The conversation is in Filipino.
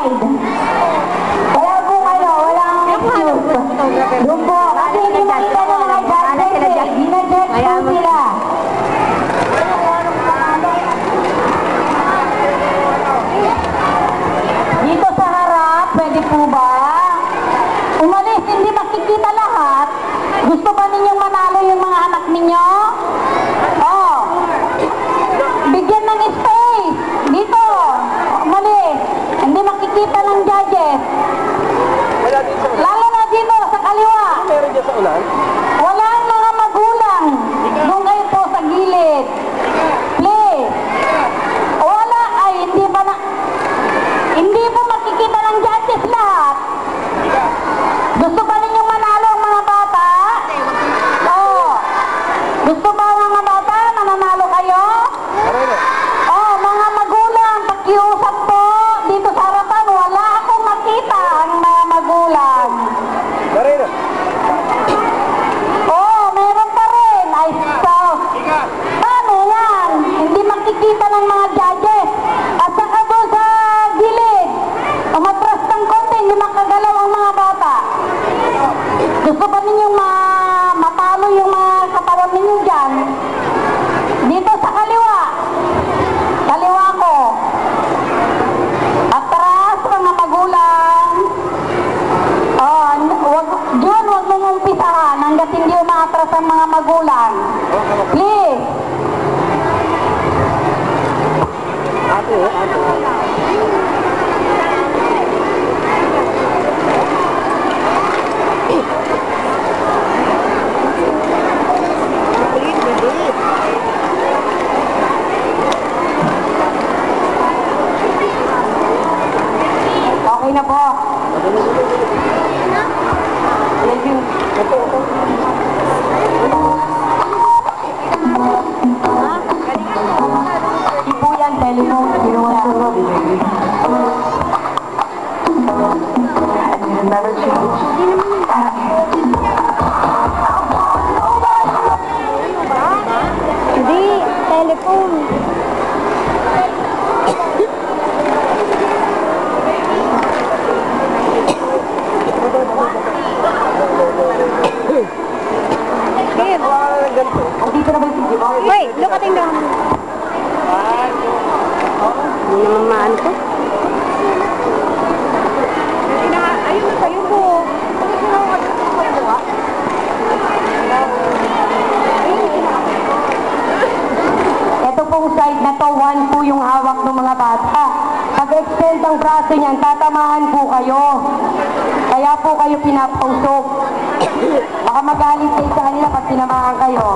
side. Kaya po kayo, walang excuse. Doon po, kasi hindi makita ng mga judges eh. Ginajudge po sila. Dito sa harap, pwede po ba? Umalis, hindi makikita lahat. Gusto ba ninyong manalo yung mga anak ninyo? Oh. Bigyan ng space. Dito. Umalis. Hindi makikita ng judges. Lalo na dito, sa kaliwa. Meron dyan sa ulan? Walang mga magulang. Doon kayo po sa gilid. Please. Wala. Ay, hindi ba na... Hindi po makikita ng judges lahat. Gusto ba ninyong manalo ang mga bata? Oo. Gusto ba ang mga bata? Mananalo kayo? Oo, mga magulang, pakiusap po. Dito sa harapan, wala akong makita ang mga magulang. Oo, meron pa rin. Ay, so, paano yan? Hindi makikita ng mga judges. At saka doon sa gilid, umatras ng konti, hindi makagalaw ang mga bata. Gusto ba ninyong matalo yung mga katawan ninyo dyan? Dito sa kaliwa. Kaliwa ko. Atras, mga magulang. Oh, Jun, huwag mong umpisahan hanggat hindi umatras ang mga magulang. Please. Okay na po. Thank you. Ipo yan, telephone. Ginawa sa lobby. Hindi, telephone. Dito na ba yung video? Wait, look at him down. Hindi naman maano to. Ayun na kayo po. Ito pong side na to, one po yung hawak ng mga bata. Pag-extend ang braso niyan, tatamaan po kayo. Kaya po kayo pinapausok. Baka magalit kayo sa kanila pag tinamaan kayo.